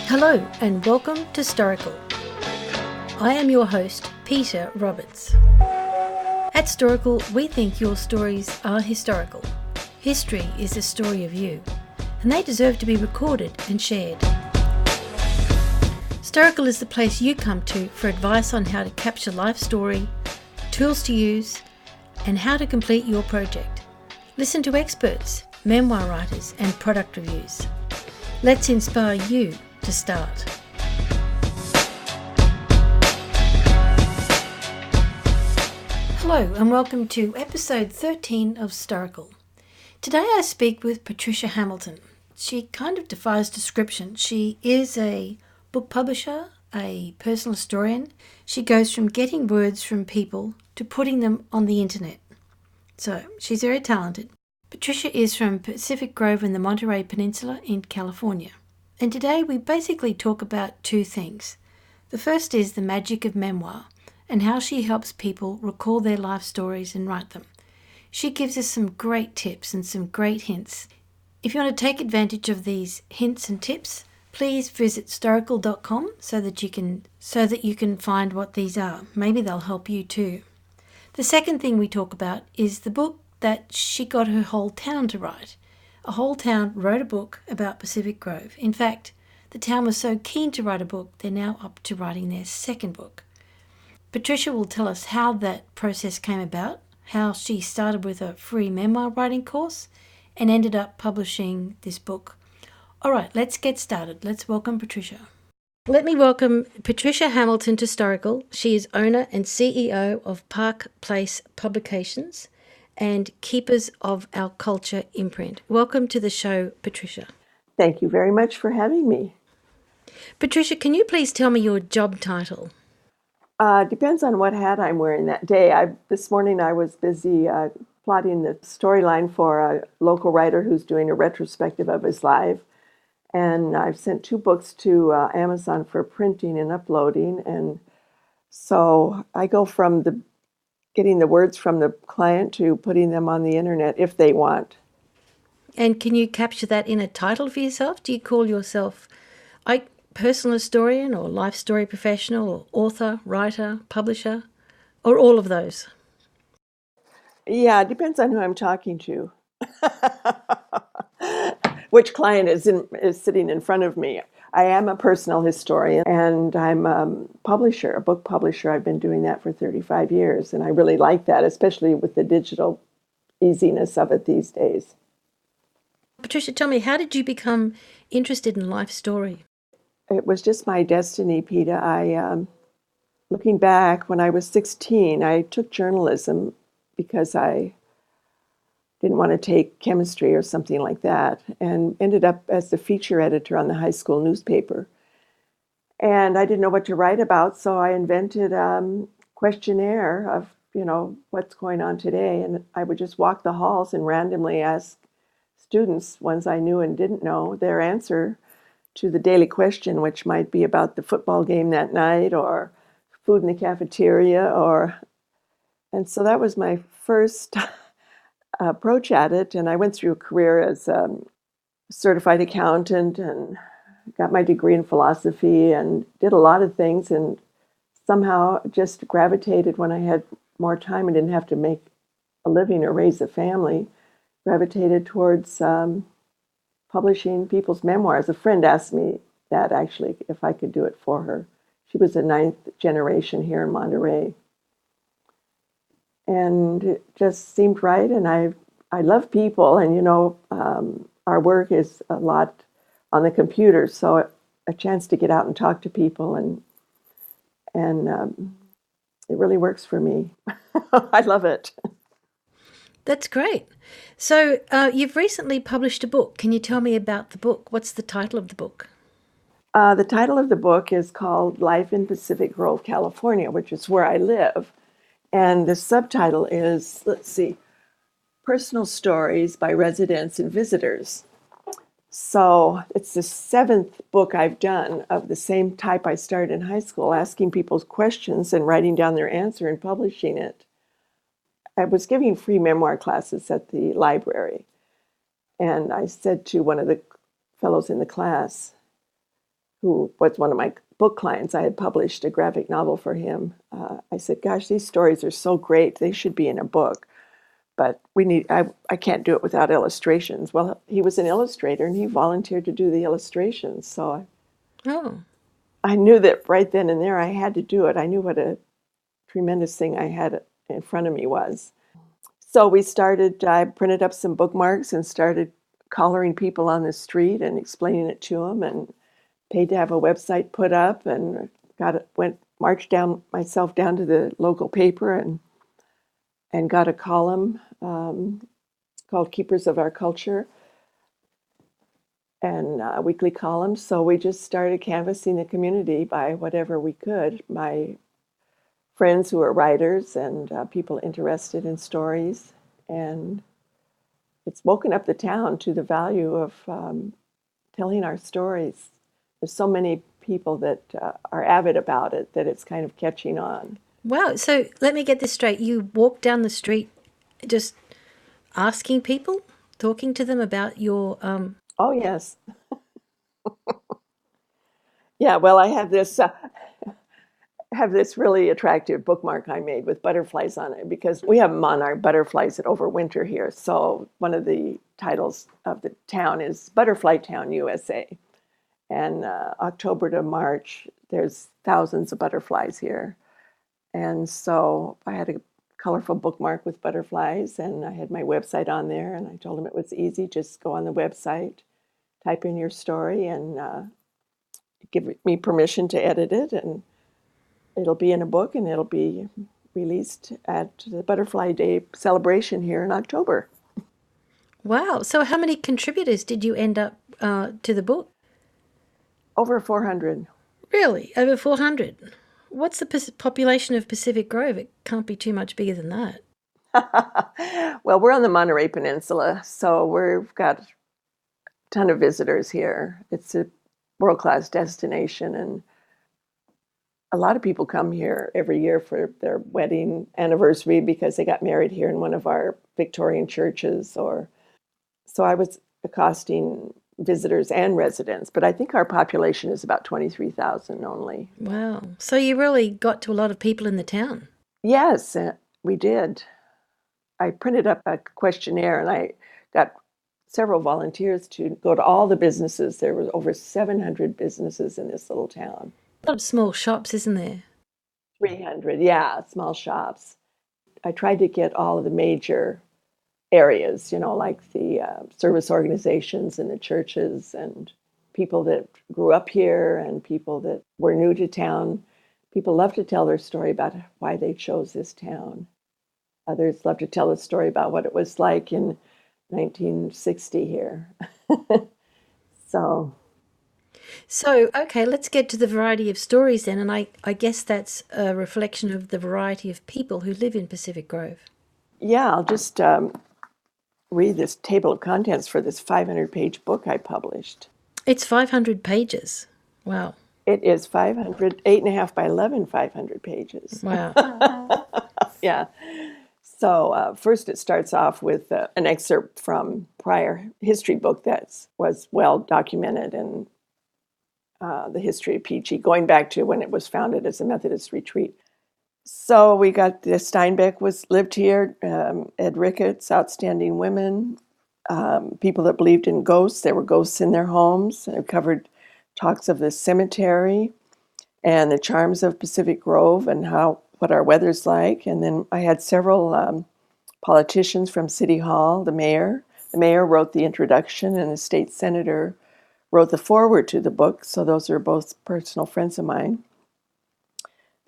Hello and welcome to Historical. I am your host, Peter Roberts. At Historical, we think your stories are historical. History is the story of you, and they deserve to be recorded and shared. Historical is the place you come to for advice on how to capture life story, tools to use, and how to complete your project. Listen to experts, memoir writers, and product reviews. Let's inspire you to start. Hello and welcome to episode 13 of Historical. Today I speak with Patricia Hamilton. She kind of defies description. She is a book publisher, a personal historian. She goes from getting words from people to putting them on the internet. So she's very talented. Patricia is from Pacific Grove in the Monterey Peninsula in California. And today we basically talk about two things. The first is the magic of memoir and how she helps people recall their life stories and write them. She gives us some great tips and some great hints. If you want to take advantage of these hints and tips, please visit historical.com so that you can find what these are. Maybe they'll help you too. The second thing we talk about is the book that she got her whole town to write. A whole town wrote a book about Pacific Grove. In fact, the town was so keen to write a book, they're now up to writing their second book. Patricia will tell us how that process came about, how she started with a free memoir writing course and ended up publishing this book. All right, let's get started. Let's welcome Patricia. Let me welcome Patricia Hamilton to Historical. She is owner and CEO of Park Place Publications and Keepers of Our Culture imprint. Welcome to the show, Patricia. Thank you very much for having me. Patricia, can you please tell me your job title? Depends on what hat I'm wearing that day. This morning I was busy plotting the storyline for a local writer who's doing a retrospective of his life. And I've sent 2 books to Amazon for printing and uploading. And so I go from getting the words from the client to putting them on the internet if they want. And can you capture that in a title for yourself? Do you call yourself a personal historian or life story professional or author, writer, publisher, or all of those? Yeah, it depends on who I'm talking to. Which client is sitting in front of me. I am a personal historian and I'm a publisher, a book publisher. I've been doing that for 35 years and I really like that, especially with the digital easiness of it these days. Patricia, tell me, how did you become interested in life story? It was just my destiny, Peter. Looking back, when I was 16, I took journalism because I didn't want to take chemistry or something like that, and ended up as the feature editor on the high school newspaper. And I didn't know what to write about, so I invented a questionnaire of, what's going on today. And I would just walk the halls and randomly ask students, ones I knew and didn't know, their answer to the daily question, which might be about the football game that night or food in the cafeteria. And so that was my first approach at it, and I went through a career as a certified accountant and got my degree in philosophy and did a lot of things, and somehow just gravitated when I had more time and didn't have to make a living or raise a family, gravitated towards publishing people's memoirs. A friend asked me that actually if I could do it for her. She was a 9th generation here in Monterey. And it just seemed right, and I love people, and our work is a lot on the computer, so a chance to get out and talk to people, and it really works for me. I love it. That's great. So you've recently published a book. Can you tell me about the book? What's the title of the book? The title of the book is called Life in Pacific Grove, California, which is where I live. And the subtitle is, Personal Stories by Residents and Visitors. So it's the 7th book I've done of the same type I started in high school, asking people's questions and writing down their answer and publishing it. I was giving free memoir classes at the library. And I said to one of the fellows in the class, who was one of my book clients. I had published a graphic novel for him. I said, gosh, these stories are so great. They should be in a book. But I can't do it without illustrations. Well, he was an illustrator, and he volunteered to do the illustrations. So Oh, I knew that right then and there I had to do it. I knew what a tremendous thing I had in front of me was. So I printed up some bookmarks and started collaring people on the street and explaining it to them, and paid to have a website put up, and marched down myself down to the local paper and got a column called Keepers of Our Culture, and a weekly column. So we just started canvassing the community by whatever we could. My friends who are writers and people interested in stories, and it's woken up the town to the value of telling our stories. There's so many people that are avid about it that it's kind of catching on. wow. So let me get this straight. You walk down the street just asking people, talking to them about your Oh, yes. Yeah, well, I have this really attractive bookmark I made with butterflies on it because we have monarch butterflies that overwinter here. So one of the titles of the town is Butterfly Town, USA. And October to March, there's thousands of butterflies here. And so I had a colorful bookmark with butterflies, and I had my website on there, and I told them it was easy. Just go on the website, type in your story, and give me permission to edit it, and it'll be in a book, and it'll be released at the Butterfly Day celebration here in October. wow. So how many contributors did you end up to the book? Over 400. Really? Over 400? What's the population of Pacific Grove? It can't be too much bigger than that. Well, we're on the Monterey Peninsula, so we've got a ton of visitors here. It's a world-class destination, and a lot of people come here every year for their wedding anniversary because they got married here in one of our Victorian churches. Or so I was accosting visitors and residents, but I think our population is about 23,000 only. Wow. So you really got to a lot of people in the town. Yes, we did. I printed up a questionnaire, and I got several volunteers to go to all the businesses. There were over 700 businesses in this little town. A lot of small shops, isn't there? 300, yeah, small shops. I tried to get all of the major areas, like the service organizations and the churches and people that grew up here and people that were new to town. People love to tell their story about why they chose this town. Others love to tell a story about what it was like in 1960 here. So, Okay, let's get to the variety of stories then. And I guess that's a reflection of the variety of people who live in Pacific Grove. yeah, I'll just read this table of contents for this 500-page book I published. It's 500 pages. Wow. It is 500, 8.5 by 11, 500 pages. Wow. Yeah. So first it starts off with an excerpt from prior history book that was well documented in the history of PG, going back to when it was founded as a Methodist retreat. So we got the Steinbeck lived here, Ed Ricketts, Outstanding Women, people that believed in ghosts. There were ghosts in their homes. It covered talks of the cemetery and the charms of Pacific Grove and what our weather's like. And then I had several politicians from City Hall, the mayor. The mayor wrote the introduction, and the state senator wrote the foreword to the book. So those are both personal friends of mine.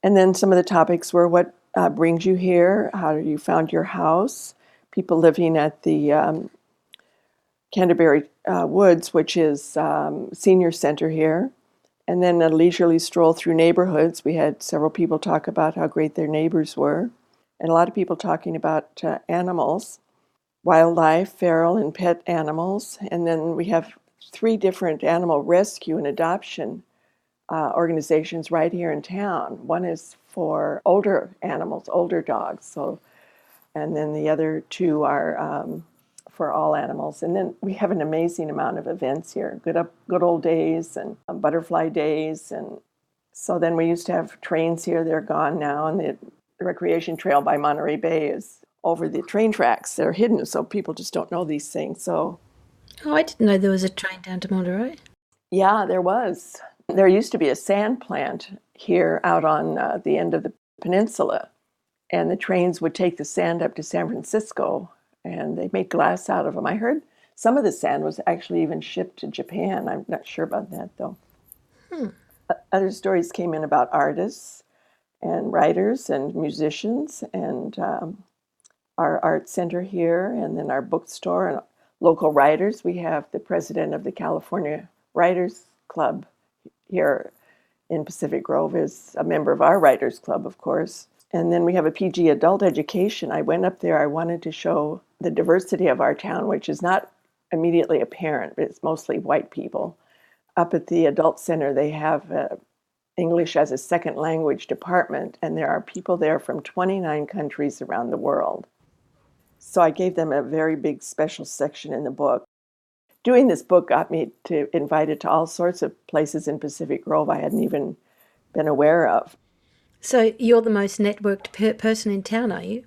And then some of the topics were what brings you here, how you found your house, people living at the Canterbury Woods, which is senior center here, and then a leisurely stroll through neighborhoods. We had several people talk about how great their neighbors were, and a lot of people talking about animals, wildlife, feral and pet animals. And then we have 3 different animal rescue and adoption organizations right here in town. One is for older animals, older dogs. So, and then the other 2 are for all animals. And then we have an amazing amount of events here, good old days and butterfly days. And so then we used to have trains here. They're gone now. And the recreation trail by Monterey Bay is over the train tracks. They're hidden, so people just don't know these things. So, Oh, I didn't know there was a train down to Monterey. yeah, there was. There used to be a sand plant here out on the end of the peninsula. And the trains would take the sand up to San Francisco, and they make glass out of them. I heard some of the sand was actually even shipped to Japan. I'm not sure about that, though. Other stories came in about artists and writers and musicians, and our art center here, and then our bookstore and local writers. We have the president of the California Writers Club here in Pacific Grove is a member of our Writers Club, of course. And then we have a PG adult education. I went up there, I wanted to show the diversity of our town, which is not immediately apparent, but it's mostly white people. Up at the adult center, they have English as a second language department, and there are people there from 29 countries around the world. So I gave them a very big special section in the book. Doing this book got me to invited to all sorts of places in Pacific Grove I hadn't even been aware of. So you're the most networked person in town, are you?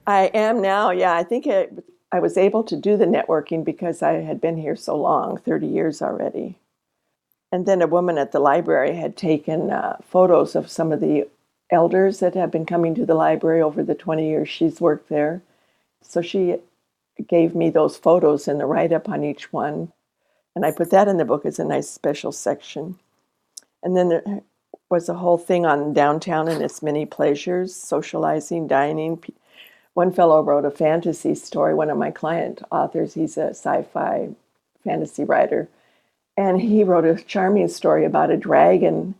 I am now, yeah. I think I was able to do the networking because I had been here so long, 30 years already. And then a woman at the library had taken photos of some of the elders that have been coming to the library over the 20 years she's worked there. So she gave me those photos and the write-up on each one. And I put that in the book as a nice special section. And then there was a whole thing on downtown and its many pleasures, socializing, dining. One fellow wrote a fantasy story, one of my client authors. He's a sci-fi fantasy writer. And he wrote a charming story about a dragon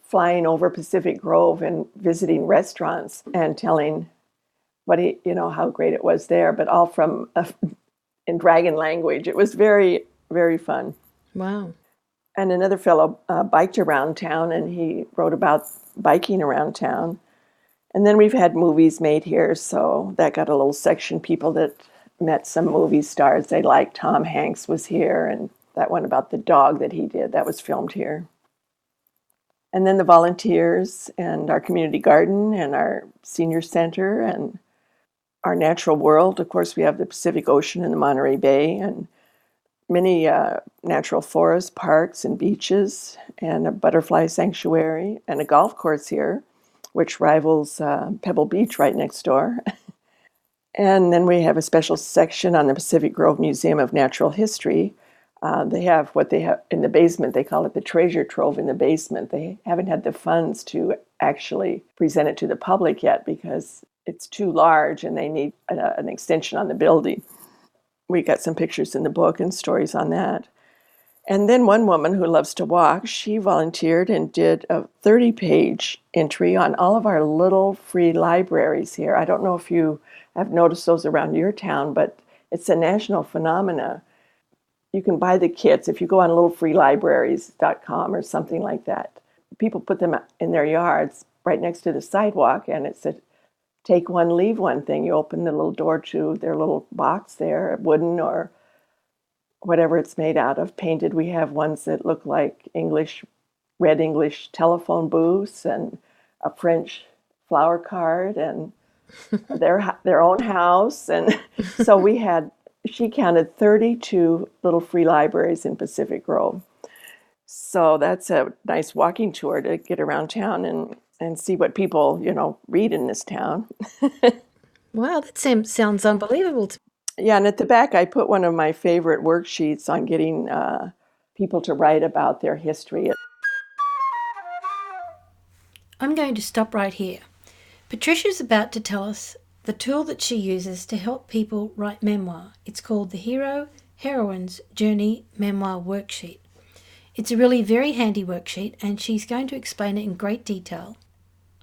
flying over Pacific Grove and visiting restaurants and telling how great it was there, but all from in dragon language. It was very, very fun. Wow. And another fellow biked around town, and he wrote about biking around town. And then we've had movies made here, so that got a little section. People that met some movie stars they liked. Tom Hanks was here, and that one about the dog that he did, that was filmed here. And then the volunteers and our community garden and our senior center and our natural world. Of course, we have the Pacific Ocean and the Monterey Bay and many natural forests, parks, and beaches, and a butterfly sanctuary, and a golf course here, which rivals Pebble Beach right next door. And then we have a special section on the Pacific Grove Museum of Natural History. They have what they have in the basement. They call it the treasure trove in the basement. They haven't had the funds to actually present it to the public yet because it's too large and they need an extension on the building. We got some pictures in the book and stories on that. And then one woman who loves to walk, she volunteered and did a 30-page entry on all of our little free libraries here. I don't know if you have noticed those around your town, but it's a national phenomena. You can buy the kits if you go on littlefreelibraries.com or something like that. People put them in their yards right next to the sidewalk, and it's a take one, leave one thing. You open the little door to their little box there, wooden or whatever it's made out of, painted. We have ones that look like red English telephone booths and a French flower card and their own house. And so she counted 32 little free libraries in Pacific Grove. So that's a nice walking tour to get around town and see what people, read in this town. Wow, that sounds unbelievable. Yeah, and at the back I put one of my favorite worksheets on getting people to write about their history. I'm going to stop right here. Patricia's about to tell us the tool that she uses to help people write memoir. It's called the Hero Heroine's Journey Memoir Worksheet. It's a really very handy worksheet, and she's going to explain it in great detail.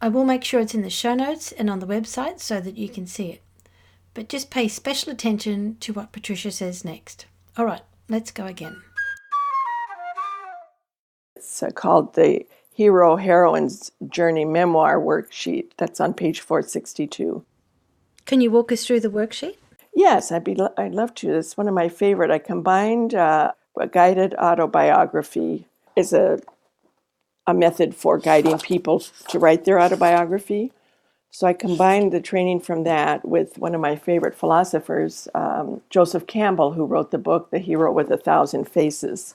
I will make sure it's in the show notes and on the website so that you can see it. But just pay special attention to what Patricia says next. All right, let's go again. It's called the Hero Heroine's Journey Memoir Worksheet. That's on page 462. Can you walk us through the worksheet? Yes, I'd love to. It's one of my favorite. I combined a guided autobiography is a method for guiding people to write their autobiography. So I combined the training from that with one of my favorite philosophers, Joseph Campbell, who wrote the book, The Hero with a Thousand Faces.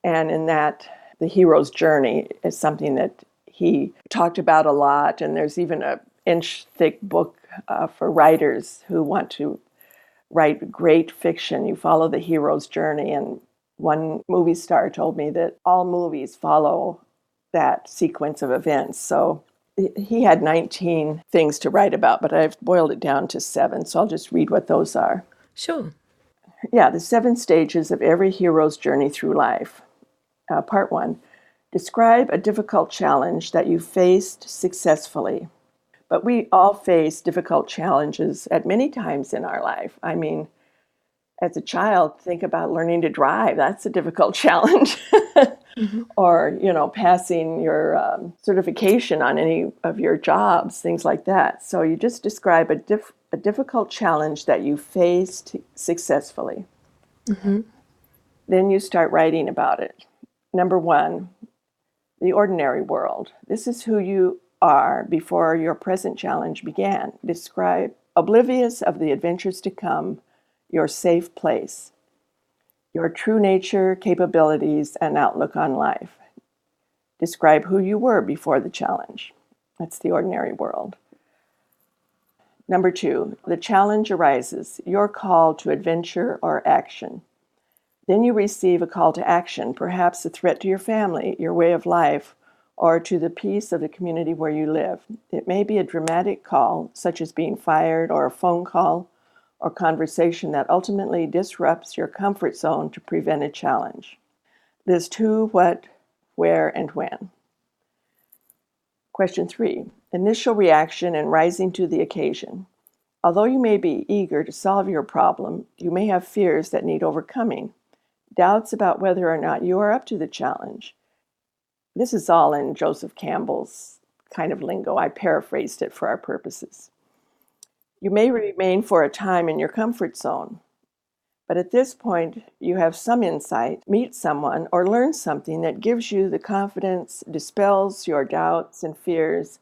And in that, the hero's journey is something that he talked about a lot. And there's even an inch-thick book for writers who want to write great fiction. You follow the hero's journey. And one movie star told me that all movies follow that sequence of events. So he had 19 things to write about, but I've boiled it down to 7. So I'll just read what those are. Sure. Yeah, the 7 stages of every hero's journey through life. Part 1, describe a difficult challenge that you faced successfully. But we all face difficult challenges at many times in our life. I mean, as a child, think about learning to drive. That's a difficult challenge. Mm-hmm. Or, passing your certification on any of your jobs, things like that. So you just describe a difficult challenge that you faced successfully. Mm-hmm. Then you start writing about it. Number 1, the ordinary world. This is who you are before your present challenge began. Describe, oblivious of the adventures to come, your safe place, your true nature, capabilities, and outlook on life. Describe who you were before the challenge. That's the ordinary world. Number 2, the challenge arises, your call to adventure or action. Then you receive a call to action, perhaps a threat to your family, your way of life, or to the peace of the community where you live. It may be a dramatic call, such as being fired, or a phone call, or conversation that ultimately disrupts your comfort zone to prevent a challenge. List who, what, where, and when. Question 3, initial reaction and rising to the occasion. Although you may be eager to solve your problem, you may have fears that need overcoming, doubts about whether or not you are up to the challenge. This is all in Joseph Campbell's kind of lingo. I paraphrased it for our purposes. You may remain for a time in your comfort zone, but at this point, you have some insight, meet someone, or learn something that gives you the confidence, dispels your doubts and fears,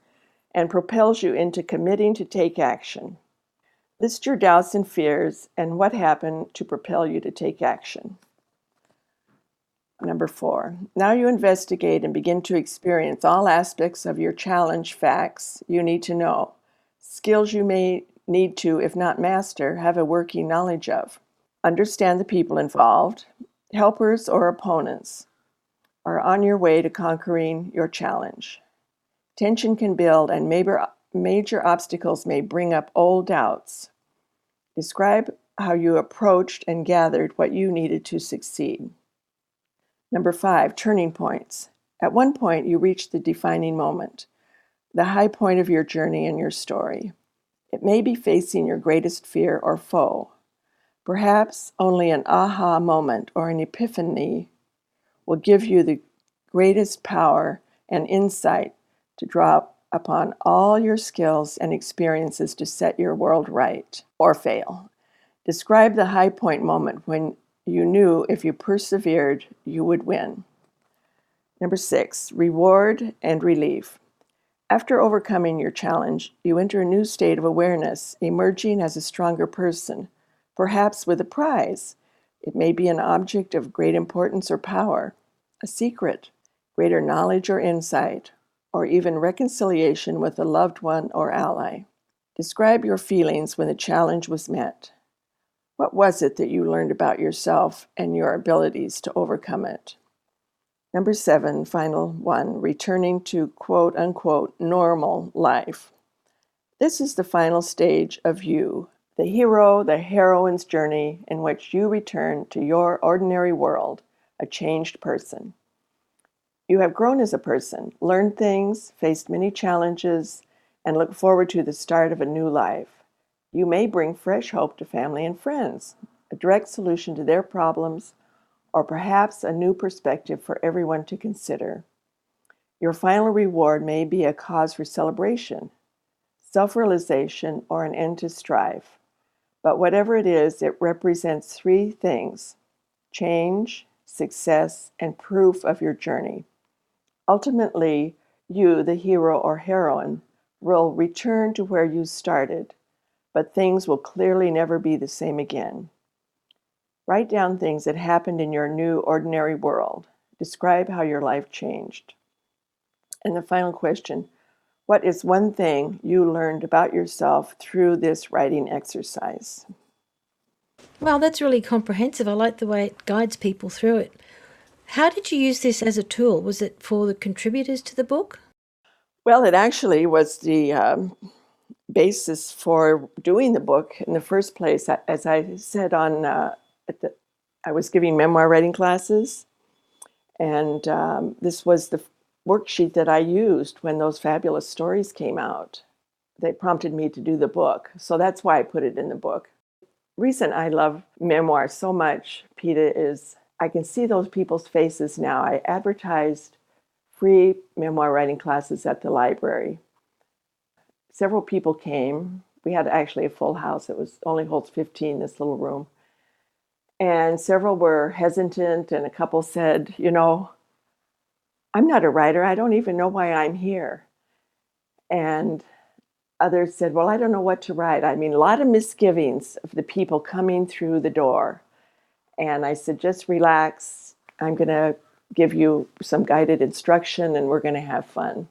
and propels you into committing to take action. List your doubts and fears and what happened to propel you to take action. Number 4, now you investigate and begin to experience all aspects of your challenge facts you need to know, skills you may need to, if not master, have a working knowledge of. Understand the people involved, helpers or opponents, are on your way to conquering your challenge. Tension can build and major obstacles may bring up old doubts. Describe how you approached and gathered what you needed to succeed. Number 5, turning points. At one point, you reach the defining moment, the high point of your journey and your story. It may be facing your greatest fear or foe. Perhaps only an aha moment or an epiphany will give you the greatest power and insight to draw upon all your skills and experiences to set your world right or fail. Describe the high point moment when you knew if you persevered, you would win. Number 6, reward and relief. After overcoming your challenge, you enter a new state of awareness, emerging as a stronger person, perhaps with a prize. It may be an object of great importance or power, a secret, greater knowledge or insight, or even reconciliation with a loved one or ally. Describe your feelings when the challenge was met. What was it that you learned about yourself and your abilities to overcome it? Number 7, final one, returning to quote-unquote normal life. This is the final stage of you, the hero, the heroine's journey in which you return to your ordinary world, a changed person. You have grown as a person, learned things, faced many challenges, and look forward to the start of a new life. You may bring fresh hope to family and friends, a direct solution to their problems, or perhaps a new perspective for everyone to consider. Your final reward may be a cause for celebration, self-realization, or an end to strife. But whatever it is, it represents three things: change, success, and proof of your journey. Ultimately, you, the hero or heroine, will return to where you started, but things will clearly never be the same again. Write down things that happened in your new ordinary world. Describe how your life changed. And the final question: what is one thing you learned about yourself through this writing exercise? Well, that's really comprehensive. I like the way it guides people through it. How did you use this as a tool? Was it for the contributors to the book? Well, it actually was the basis for doing the book in the first place. As I said I was giving memoir writing classes, and this was the worksheet that I used when those fabulous stories came out. They prompted me to do the book, so that's why I put it in the book. Reason I love memoir so much, Peta, is I can see those people's faces now. I advertised free memoir writing classes at the library. Several people came. We had actually a full house. It was only holds 15, this little room. And several were hesitant, and a couple said, I'm not a writer. I don't even know why I'm here. And others said, well, I don't know what to write. I mean, a lot of misgivings of the people coming through the door. And I said, just relax. I'm going to give you some guided instruction, and we're going to have fun.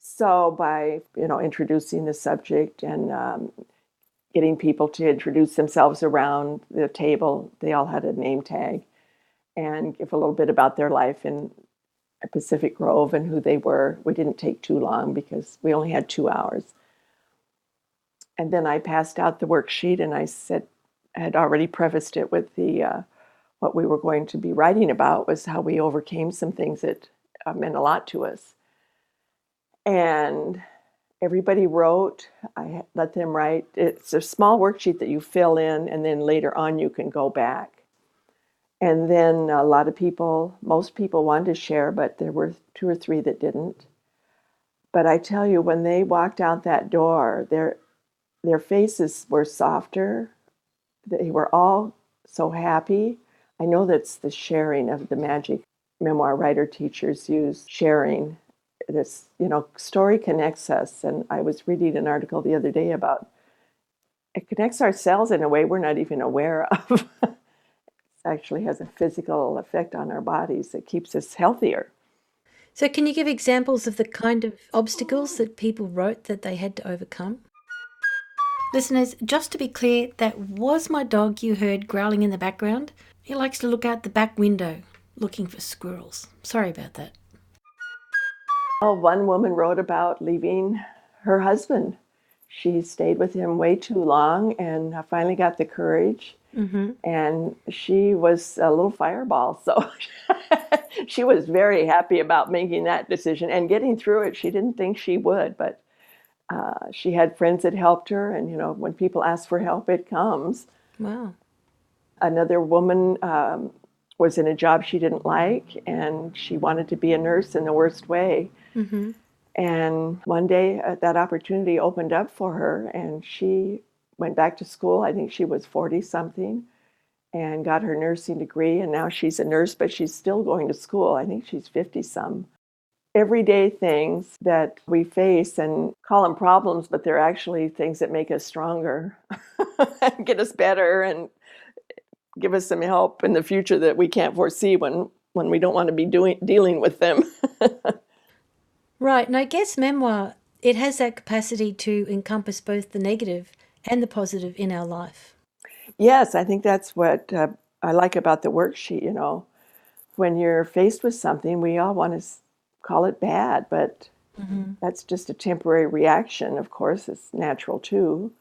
So by, introducing the subject and getting people to introduce themselves around the table, they all had a name tag, and give a little bit about their life in Pacific Grove and who they were. We didn't take too long because we only had 2 hours. And then I passed out the worksheet, and I said, I had already prefaced it with the what we were going to be writing about was how we overcame some things that meant a lot to us. And everybody wrote. I let them write. It's a small worksheet that you fill in, and then later on you can go back. And then a lot of people, most people wanted to share, but there were 2 or 3 that didn't. But I tell you, when they walked out that door, their faces were softer. They were all so happy. I know that's the sharing of the magic memoir writer teachers use, sharing. This, story connects us. And I was reading an article the other day about it connects our cells in a way we're not even aware of. It actually has a physical effect on our bodies. It keeps us healthier. So can you give examples of the kind of obstacles that people wrote that they had to overcome? Listeners, just to be clear, that was my dog you heard growling in the background. He likes to look out the back window looking for squirrels. Sorry about that. Oh, one woman wrote about leaving her husband. She stayed with him way too long and finally got the courage. Mm-hmm. And she was a little fireball. So she was very happy about making that decision and getting through it. She didn't think she would, but she had friends that helped her. And, when people ask for help, it comes. Wow. Another woman was in a job she didn't like, and she wanted to be a nurse in the worst way. Mm-hmm. And one day that opportunity opened up for her, and she went back to school. I think she was 40-something, and got her nursing degree, and now she's a nurse, but she's still going to school. I think she's 50-some. Everyday things that we face and call them problems, but they're actually things that make us stronger, get us better, and give us some help in the future that we can't foresee when we don't want to be dealing with them. Right, and I guess memoir, it has that capacity to encompass both the negative and the positive in our life. Yes, I think that's what I like about the worksheet. When you're faced with something, we all want to call it bad, but that's just a temporary reaction. Of course, it's natural too.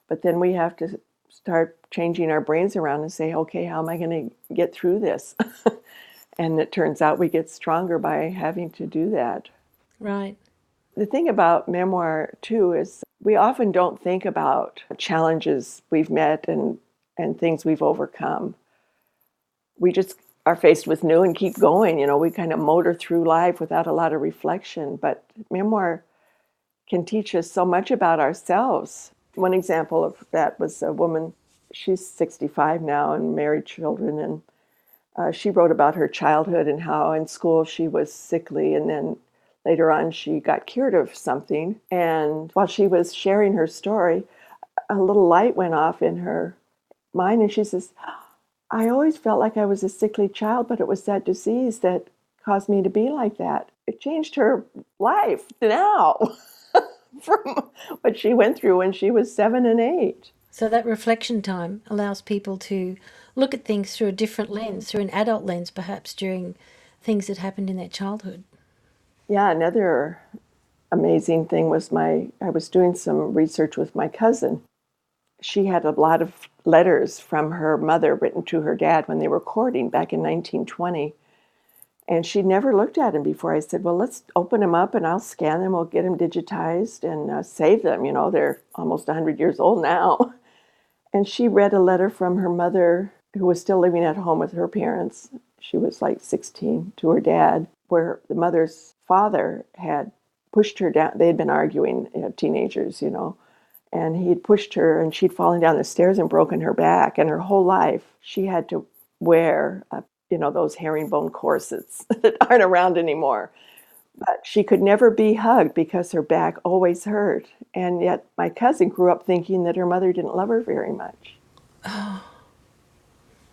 But then we have to start changing our brains around and say, okay, how am I going to get through this? And it turns out we get stronger by having to do that. Right. The thing about memoir, too, is we often don't think about challenges we've met and things we've overcome. We just are faced with new and keep going. We kind of motor through life without a lot of reflection. But memoir can teach us so much about ourselves. One example of that was a woman, she's 65 now and married children, and she wrote about her childhood and how in school she was sickly, and then later on she got cured of something. And while she was sharing her story, a little light went off in her mind, and she says, I always felt like I was a sickly child, but it was that disease that caused me to be like that. It changed her life now from what she went through when she was 7 and 8. So that reflection time allows people to look at things through a different lens, through an adult lens, perhaps during things that happened in their childhood. Yeah, another amazing thing was I was doing some research with my cousin. She had a lot of letters from her mother written to her dad when they were courting back in 1920. And she'd never looked at them before. I said, well, let's open them up and I'll scan them. We'll get them digitized and save them. You know, they're almost 100 years old now. And she read a letter from her mother, who was still living at home with her parents. She was like 16, to her dad, where the mother's father had pushed her down. They had been arguing, teenagers, and he'd pushed her and she'd fallen down the stairs and broken her back. And her whole life, she had to wear those herringbone corsets that aren't around anymore. But she could never be hugged because her back always hurt. And yet my cousin grew up thinking that her mother didn't love her very much. Oh.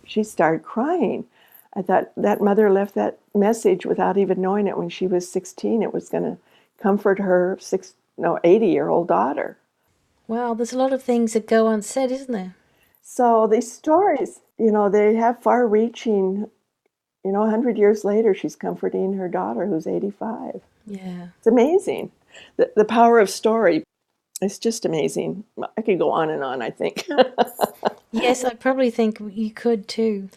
She started crying. I thought that mother left that message without even knowing it when she was 16. It was going to comfort her 80-year-old daughter. Wow, there's a lot of things that go unsaid, isn't there? So these stories, they have far-reaching. 100 years later, she's comforting her daughter who's 85. Yeah. It's amazing. The power of story. It's just amazing. I could go on and on, I think. Yes, I probably think you could too,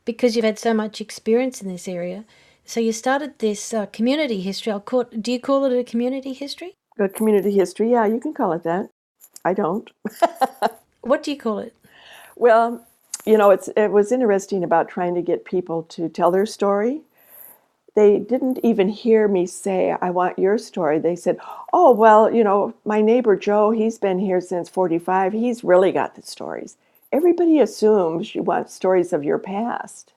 because you've had so much experience in this area. So you started this community history. Do you call it a community history? A community history, yeah, you can call it that. I don't. What do you call it? Well, it was interesting about trying to get people to tell their story. They didn't even hear me say, I want your story. They said, oh, well, my neighbor Joe, he's been here since 45. He's really got the stories. Everybody assumes you want stories of your past.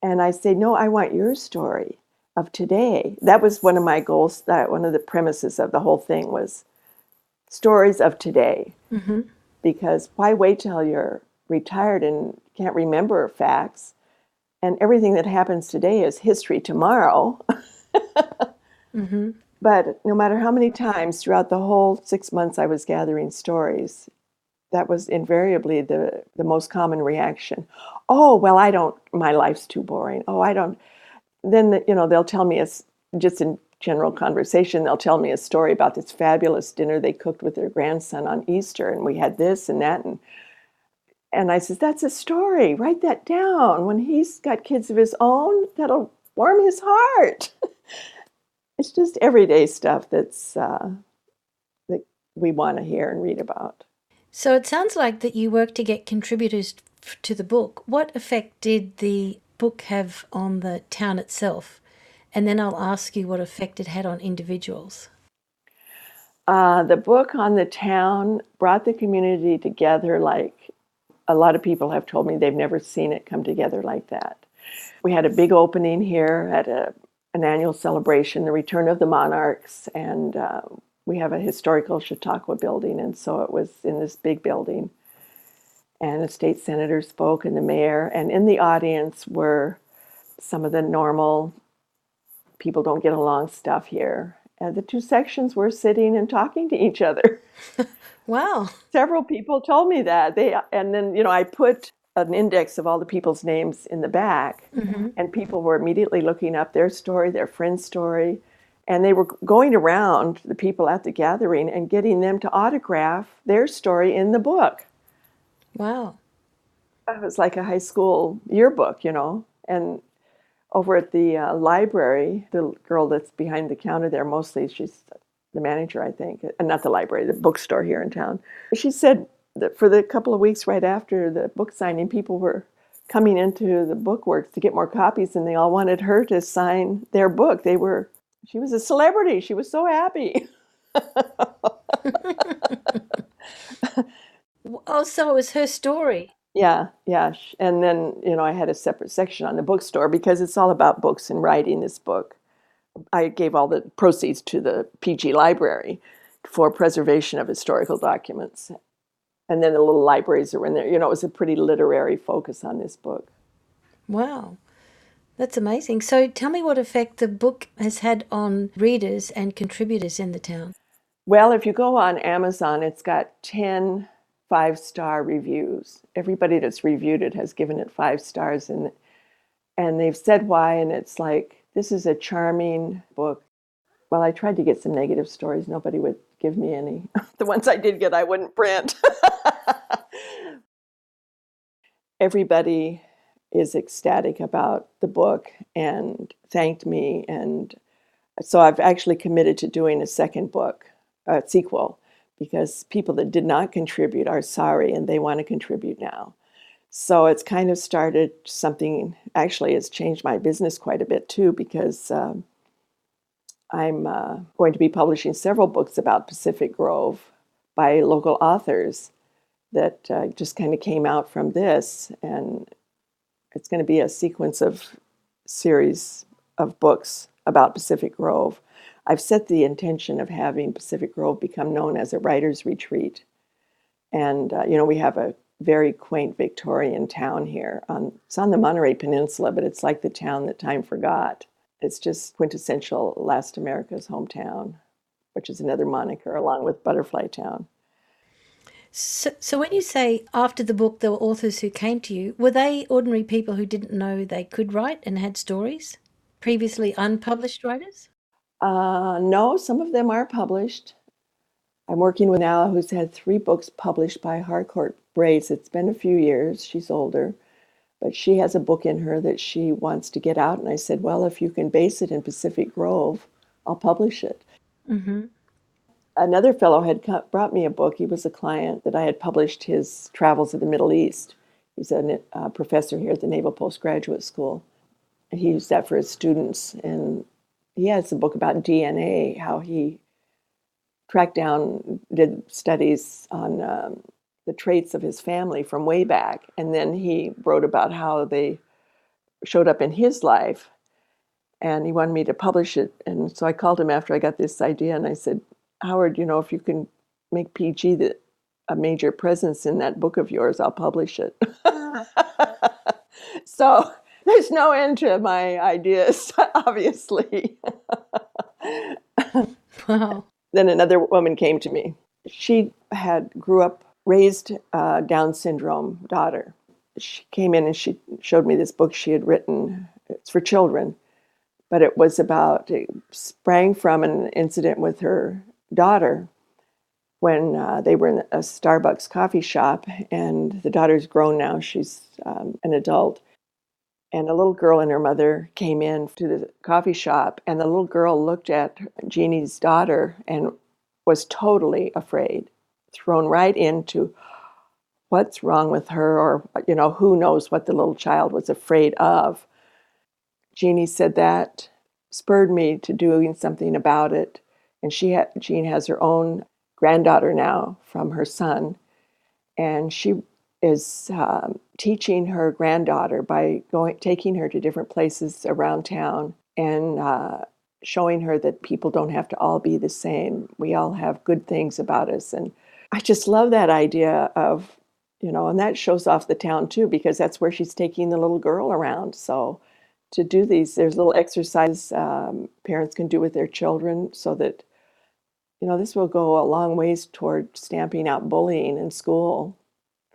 And I say, no, I want your story of today. That was one of my goals. One of the premises of the whole thing was stories of today. Mm-hmm. Because why wait till you're retired and can't remember facts? And everything that happens today is history tomorrow. Mm-hmm. But no matter how many times throughout the whole 6 months I was gathering stories, that was invariably the most common reaction. Oh, well, my life's too boring. Oh, I don't. Then, they'll tell me, just in general conversation, they'll tell me a story about this fabulous dinner they cooked with their grandson on Easter, and we had this and that. And I said, that's a story. Write that down. When he's got kids of his own, that'll warm his heart. It's just everyday stuff that we want to hear and read about. So it sounds like that you work to get contributors to the book. What effect did the book have on the town itself? And then I'll ask you what effect it had on individuals. The book on the town brought the community together like a lot of people have told me they've never seen it come together like that. We had a big opening here at an annual celebration, the return of the monarchs, and we have a historical Chautauqua building, and so it was in this big building. And a state senator spoke and the mayor, and in the audience were some of the normal people don't get along stuff here. And the two sections were sitting and talking to each other. Wow. Several people told me that. And then, I put an index of all the people's names in the back, Mm-hmm. and people were immediately looking up their story, their friend's story, and they were going around the people at the gathering and getting them to autograph their story in the book. Wow. It was like a high school yearbook, and over at the library, the girl that's behind the counter there, mostly she's the manager, I think, not the library, the bookstore here in town. She said that for the couple of weeks right after the book signing, people were coming into the Bookworks to get more copies, and they all wanted her to sign their book. She was a celebrity. She was so happy. Oh, so it was her story. Yeah, yeah. And then, I had a separate section on the bookstore because it's all about books and writing this book. I gave all the proceeds to the PG library for preservation of historical documents. And then the little libraries are in there. It was a pretty literary focus on this book. Wow, that's amazing. So tell me what effect the book has had on readers and contributors in the town. Well, if you go on Amazon, it's got 10 five-star reviews. Everybody that's reviewed it has given it 5 stars, and they've said why, and it's like, this is a charming book. Well, I tried to get some negative stories. Nobody would give me any. The ones I did get, I wouldn't print. Everybody is ecstatic about the book and thanked me. And so I've actually committed to doing a second book, a sequel, because people that did not contribute are sorry and they want to contribute now. So it's kind of started something, actually, it's changed my business quite a bit too, because I'm going to be publishing several books about Pacific Grove by local authors that just kind of came out from this. And it's going to be a sequence of series of books about Pacific Grove. I've set the intention of having Pacific Grove become known as a writer's retreat. And, we have a very quaint Victorian town here. It's on the Monterey Peninsula, but it's like the town that time forgot. It's just quintessential Last America's hometown, which is another moniker along with Butterfly Town. So when you say after the book, there were authors who came to you, were they ordinary people who didn't know they could write and had stories? Previously unpublished writers? No, some of them are published. I'm working with Nala, who's had 3 books published by Harcourt Brace. It's been a few years. She's older, but she has a book in her that she wants to get out. And I said, well, if you can base it in Pacific Grove, I'll publish it. Mm-hmm. Another fellow had brought me a book. He was a client that I had published his travels of the Middle East. He's a professor here at the Naval Postgraduate School. And he used that for his students. And he has a book about DNA, how he tracked down, did studies on the traits of his family from way back. And then he wrote about how they showed up in his life. And he wanted me to publish it. And so I called him after I got this idea and I said, Howard, if you can make PG a major presence in that book of yours, I'll publish it. So there's no end to my ideas, obviously. Wow. Then another woman came to me. She grew up, raised a Down syndrome daughter. She came in and she showed me this book she had written. It's for children, but it sprang from an incident with her daughter when they were in a Starbucks coffee shop, and the daughter's grown now. She's an adult. And a little girl and her mother came in to the coffee shop, and the little girl looked at Jeannie's daughter and was totally afraid, thrown right into what's wrong with her, or, who knows what the little child was afraid of. Jeannie said that spurred me to doing something about it. And Jean has her own granddaughter now from her son, and she is teaching her granddaughter by taking her to different places around town and showing her that people don't have to all be the same. We all have good things about us. And I just love that idea of, and that shows off the town too, because that's where she's taking the little girl around. So to do there's little exercises parents can do with their children so that, this will go a long ways toward stamping out bullying in school.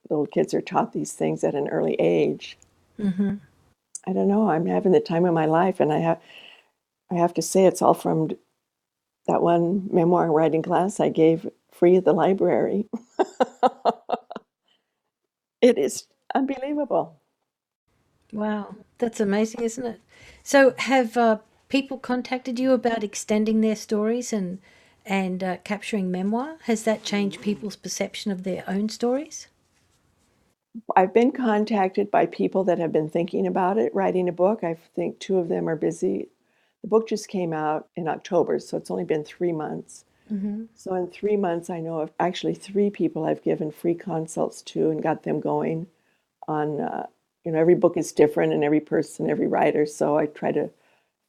Little kids are taught these things at an early age. Mm-hmm. I don't know. I'm having the time of my life, and I have to say it's all from that one memoir writing class I gave free at the library. It is unbelievable. Wow, that's amazing, isn't it? So have people contacted you about extending their stories and capturing memoir? Has that changed people's perception of their own stories? I've been contacted by people that have been thinking about it, writing a book. I think 2 of them are busy. The book just came out in October, so it's only been 3 months. So in 3 months, I know of actually 3 people I've given free consults to and got them going on, every book is different and every person, every writer. So I try to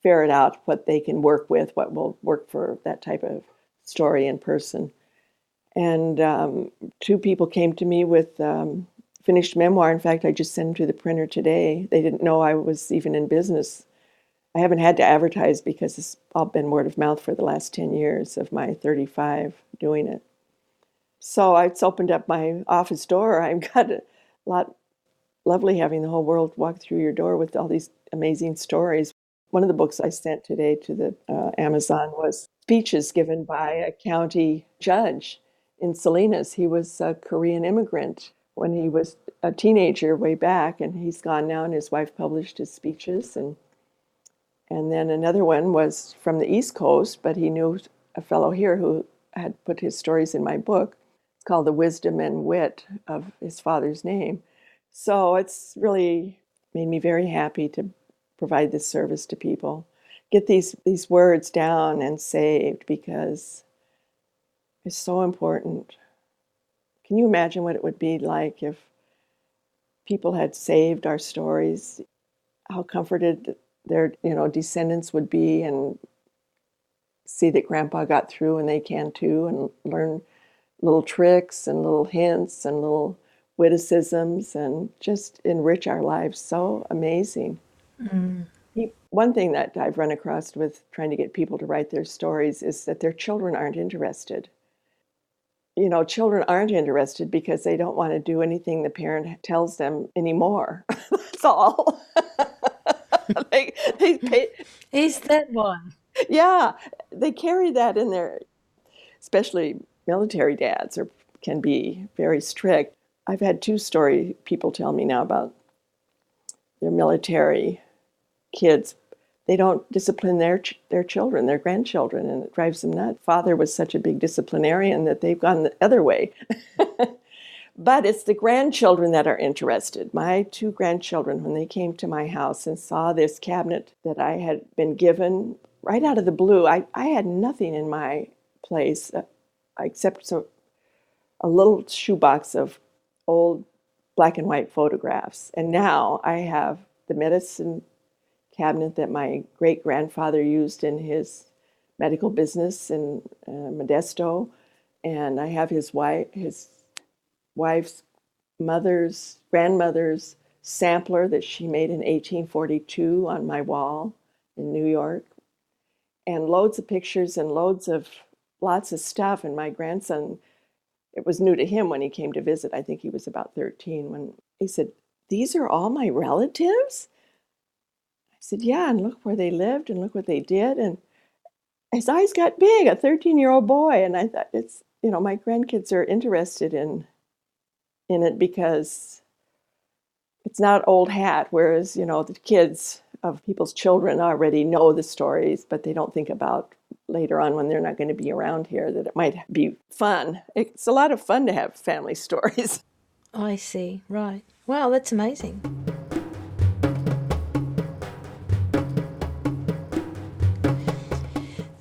ferret out what they can work with, what will work for that type of story and person. And 2 people came to me with finished memoir. In fact, I just sent them to the printer today. They didn't know I was even in business. I haven't had to advertise because it's all been word of mouth for the last 10 years of my 35 doing it. So it's opened up my office door. I've got a lot lovely having the whole world walk through your door with all these amazing stories. One of the books I sent today to the Amazon was speeches given by a county judge in Salinas. He was a Korean immigrant when he was a teenager way back, and he's gone now, and his wife published his speeches. And then another one was from the East Coast, but he knew a fellow here who had put his stories in my book. It's called The Wisdom and Wit of His Father's Name. So it's really made me very happy to provide this service to people. Get these words down and saved because it's so important. Can you imagine what it would be like if people had saved our stories? How comforted their descendants would be and see that Grandpa got through and they can too, and learn little tricks and little hints and little witticisms and just enrich our lives. So amazing. One thing that I've run across with trying to get people to write their stories is that their children aren't interested. Children aren't interested because they don't want to do anything the parent tells them anymore. That's all. they pay, Is that one? yeah, they carry that in there, especially military dads can be very strict. I've had 2 story people tell me now about their military kids. They don't discipline their children, their grandchildren, and it drives them nuts. Father was such a big disciplinarian that they've gone the other way. But it's the grandchildren that are interested. My 2 grandchildren, when they came to my house and saw this cabinet that I had been given right out of the blue, I had nothing in my place except a little shoebox of old black and white photographs. And now I have the medicine cabinet that my great-grandfather used in his medical business in Modesto, and I have his wife's grandmother's sampler that she made in 1842 on my wall in New York, and loads of pictures and lots of stuff. And my grandson, it was new to him when he came to visit. I think he was about 13 when he said, "These are all my relatives?" I said, "Yeah, and look where they lived and look what they did." And his eyes got big, a 13-year-old boy. And I thought, my grandkids are interested in it because it's not old hat, whereas, the kids of people's children already know the stories, but they don't think about later on when they're not going to be around here that it might be fun. It's a lot of fun to have family stories. I see. Right. Wow, that's amazing.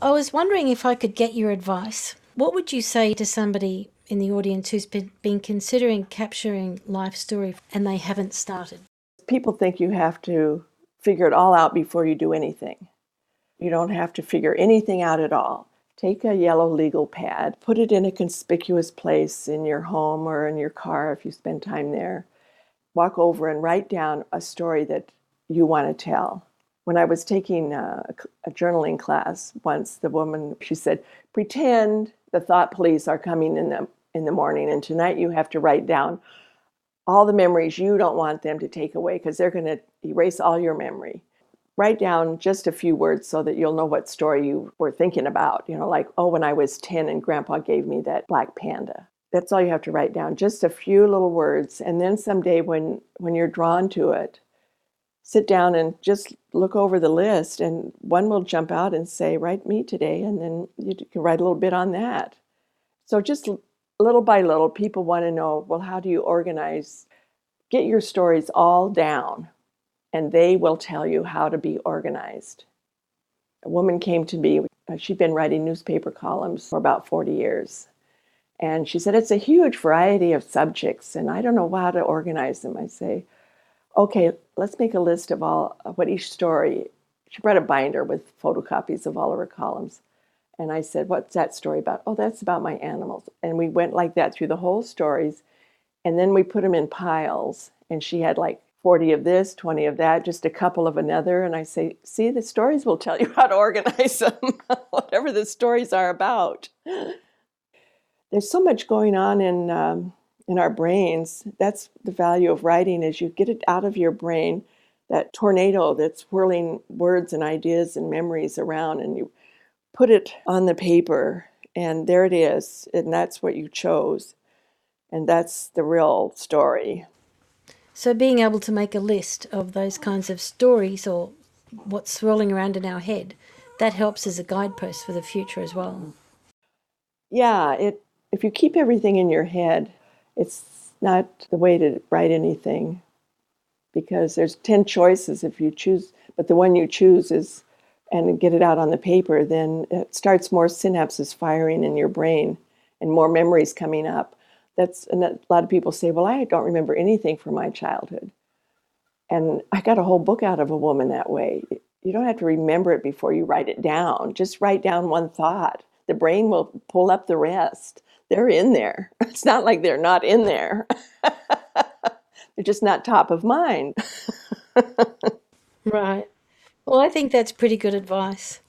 I was wondering if I could get your advice. What would you say to somebody in the audience who's been considering capturing life story and they haven't started? People think you have to figure it all out before you do anything. You don't have to figure anything out at all. Take a yellow legal pad, put it in a conspicuous place in your home or in your car if you spend time there. Walk over and write down a story that you want to tell. When I was taking a journaling class once, the woman, she said, pretend the thought police are coming in the morning, and tonight you have to write down all the memories you don't want them to take away because they're going to erase all your memory. Write down just a few words so that you'll know what story you were thinking about. Like, when I was 10 and Grandpa gave me that black panda. That's all you have to write down, just a few little words. And then someday when you're drawn to it, sit down and just look over the list, and one will jump out and say, write me today, and then you can write a little bit on that. So just little by little, people want to know, well, how do you organize? Get your stories all down, and they will tell you how to be organized. A woman came to me she'd been writing newspaper columns for about 40 years. And she said, it's a huge variety of subjects, and I don't know how to organize them. I say, okay, let's make a list of what each story. She brought a binder with photocopies of all of her columns. And I said, what's that story about? Oh, that's about my animals. And we went like that through the whole stories. And then we put them in piles. And she had like 40 of this, 20 of that, just a couple of another. And I say, see, the stories will tell you how to organize them, whatever the stories are about. There's so much going on in our brains. That's the value of writing, is you get it out of your brain, that tornado that's whirling words and ideas and memories around, and you put it on the paper, and there it is, and that's what you chose, and that's the real story. So being able to make a list of those kinds of stories or what's swirling around in our head, that helps as a guidepost for the future as well. Yeah, if you keep everything in your head, it's not the way to write anything, because there's 10 choices if you choose, but the one you choose is, and get it out on the paper, then it starts more synapses firing in your brain and more memories coming up. And a lot of people say, well, I don't remember anything from my childhood. And I got a whole book out of a woman that way. You don't have to remember it before you write it down. Just write down one thought. The brain will pull up the rest. They're in there. It's not like they're not in there. They're just not top of mind. Right. Well, I think that's pretty good advice.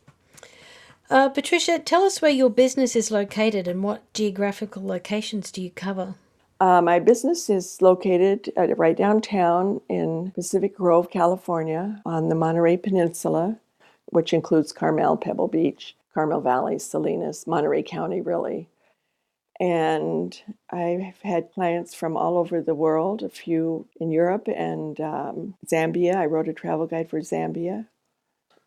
Patricia, tell us where your business is located and what geographical locations do you cover? My business is located right downtown in Pacific Grove, California, on the Monterey Peninsula, which includes Carmel, Pebble Beach, Carmel Valley, Salinas, Monterey County, really. And I've had clients from all over the world, a few in Europe and Zambia. I wrote a travel guide for Zambia.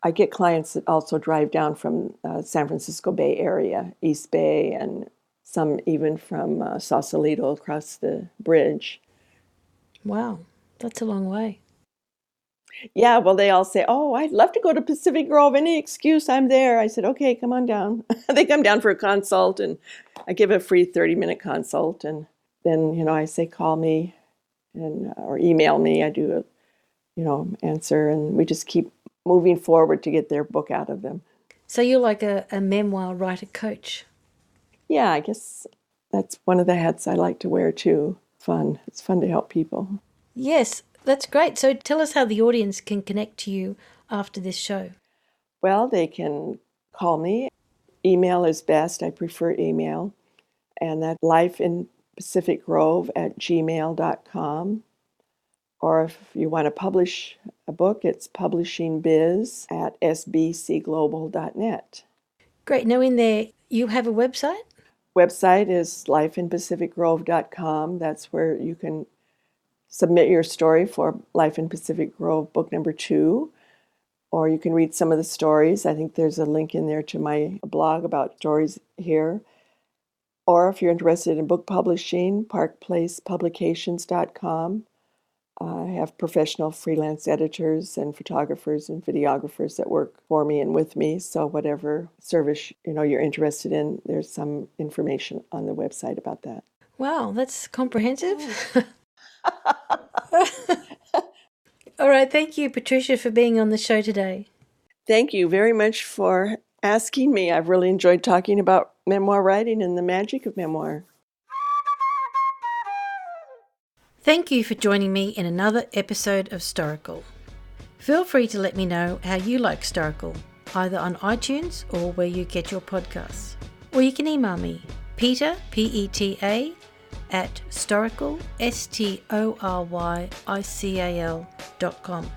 I get clients that also drive down from San Francisco Bay Area, East Bay, and some even from Sausalito across the bridge. Wow, that's a long way. Yeah, well, they all say, oh, I'd love to go to Pacific Grove. Any excuse, I'm there. I said, okay, come on down. They come down for a consult, and I give a free 30-minute consult. And then, I say, call me or email me. I do answer, and we just keep moving forward to get their book out of them. So you're like a memoir writer coach. Yeah, I guess that's one of the hats I like to wear too. Fun. It's fun to help people. Yes, that's great. So tell us how the audience can connect to you after this show. Well, they can call me. Email is best. I prefer email. And that's lifeinpacificgrove@gmail.com. Or if you want to publish a book, it's publishingbiz@sbcglobal.net. Great. Now in there, you have a website? Website is lifeinpacificgrove.com. That's where you can submit your story for Life in Pacific Grove book number 2. Or you can read some of the stories. I think there's a link in there to my blog about stories here. Or if you're interested in book publishing, parkplacepublications.com. I have professional freelance editors and photographers and videographers that work for me and with me. So whatever service you're interested in, there's some information on the website about that. Wow, that's comprehensive. All right, thank you, Patricia, for being on the show today. Thank you very much for asking me. I've really enjoyed talking about memoir writing and the magic of memoir. Thank you for joining me in another episode of Storical. Feel free to let me know how you like Storical, either on iTunes or where you get your podcasts. Or you can email me, Peter, P-E-T-A, at Storical, STORYICAL.com.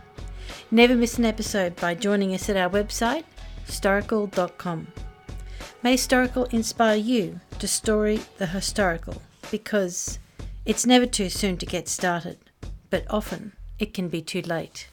Never miss an episode by joining us at our website, storical.com. May Storical inspire you to story the historical, because it's never too soon to get started, but often it can be too late.